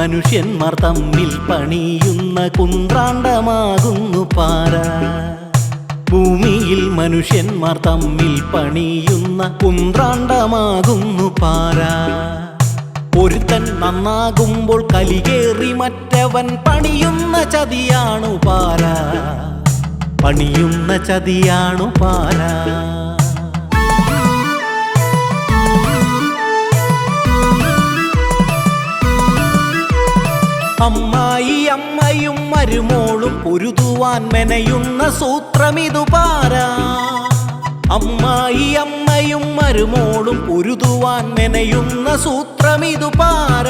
മനുഷ്യന്മാർ തമ്മിൽ പണിയുന്ന കുന്ത്രാണ്ടമാകുന്നു പാര. ഭൂമിയിൽ മനുഷ്യന്മാർ തമ്മിൽ പണിയുന്ന കുന്ത്രാണ്ടമാകുന്നു പാര. ഒരുത്തൻ നന്നാകുമ്പോൾ കലികേറി മറ്റവൻ പണിയുന്ന ചതിയാണു പാര. പണിയുന്ന ചതിയാണു പാര. അമ്മായി അമ്മയും മരുമോളും പൊരുതുവാൻ മെനയുന്ന സൂത്രമിതു പാര. അമ്മായി അമ്മയും മരുമോളും പൊരുതുവാൻ മെനയുന്ന സൂത്രമിതു പാര.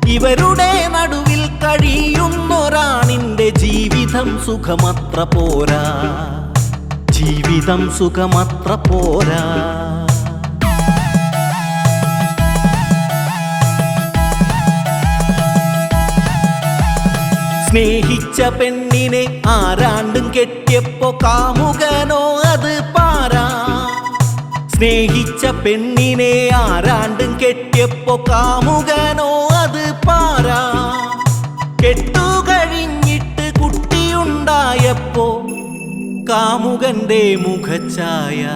ഇവരുടെ നടുവിൽ കഴിയുന്നൊരാണിന്റെ ജീവിതം സുഖമത്ര പോരാ. ജീവിതം സുഖമത്ര പോരാ. സ്നേഹിച്ച പെണ്ണിനെ ആരാണ്ടും കെട്ടിയപ്പോ കാമുകനോ അത് പാര. സ്നേഹിച്ച പെണ്ണിനെ ആരാണ്ടും കെട്ടിയപ്പോ കാമുകനോ അത് പാര. കെട്ടുകഴിഞ്ഞിട്ട് കുട്ടിയുണ്ടായപ്പോ കാമുകന്റെ മുഖഛായ.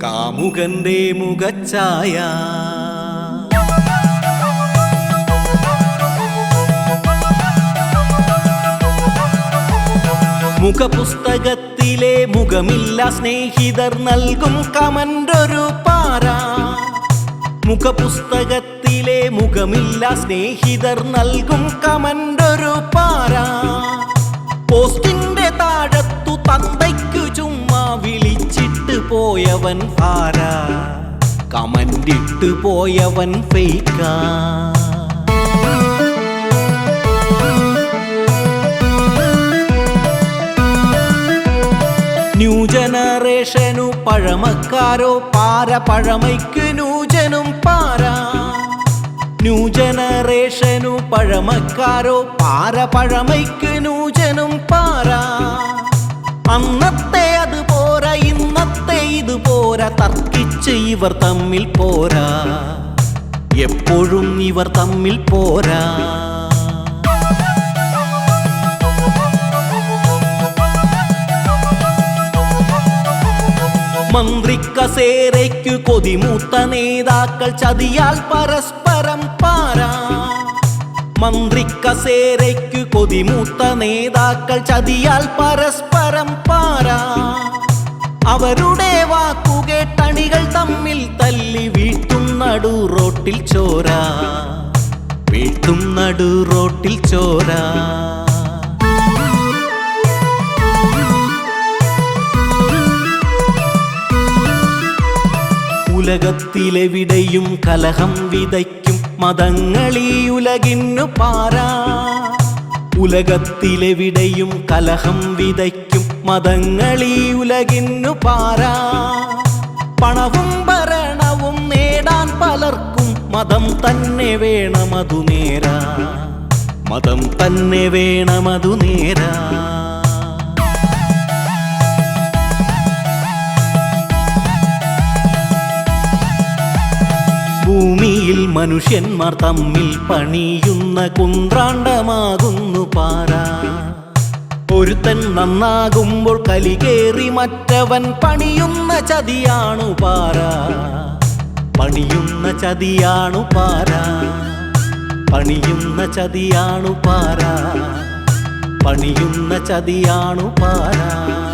കാമുകന്റെ മുഖഛായ. മുഖപുസ്തകത്തിലെ മുഖമില്ല സ്നേഹിതർ നൽകും കമന്റൊരു പാര. മുഖപുസ്തകത്തിലെ മുഖമില്ല സ്നേഹിതർ നൽകും കമന്റൊരു പാര. പോസ്റ്റിന്റെ താഴത്തു തന്തയ്ക്കു ചുമ്മാ വിളിച്ചിട്ട് പോയവൻ പാര. കമന്റിട്ട് പോയവൻ ഫേക്കാ. ന്യൂ ജനറേഷനു പഴമക്കാരോ പാര. പഴമയ്ക്ക് ന്യൂജനും പാര. ന്യൂ ജനറേഷനു പഴമക്കാരോ പാര. പഴമയ്ക്ക് ന്യൂജനും പാര. അന്നത്തെ അത് പോരാ, ഇന്നത്തെ ഇത് പോരാ. തർക്കിച്ച് ഇവർ തമ്മിൽ പോരാ. എപ്പോഴും ഇവർ തമ്മിൽ പോരാ. മന്ത്രിക്കസേരയ്ക്കു കൊതിമൂത്ത നേതാക്കൾ ചതിയാൽ പരസ്പരം പാര. മന്ത്രിക്കസേരയ്ക്കു കൊതിമൂത്ത നേതാക്കൾ ചതിയാൽ പരസ്പരം പാര. അവരുടെ വാക്കുകേട്ടണികൾ തമ്മിൽ തല്ലി വീഴ്ത്തും നടു റോട്ടിൽ ചോര. വീഴ്ത്തും നടു റോട്ടിൽ ചോര. ഉലകത്തിലെവിടെയും കലഹം വിതയ്ക്കും മതങ്ങളീ ഉലകിന്നു പാര. ഉലകത്തിലെവിടെയും കലഹം വിതയ്ക്കും മതങ്ങളീ ഉലകിന്നു പാര. പണവും ഭരണവും നേടാൻ പലർക്കും മതം തന്നെ വേണമതു നേരാ. മതം തന്നെ വേണമതു നേരാ. ഭൂമിയിൽ മനുഷ്യന്മാർ തമ്മിൽ പണിയുന്ന കുന്ത്രാണ്ടമാകുന്നു പാര. ഒരുത്തൻ നന്നാകുമ്പോൾ കലികേറി മറ്റവൻ പണിയുന്ന ചതിയാണു പാര. പണിയുന്ന ചതിയാണു പാര. പണിയുന്ന ചതിയാണു പാര. പണിയുന്ന ചതിയാണു പാര.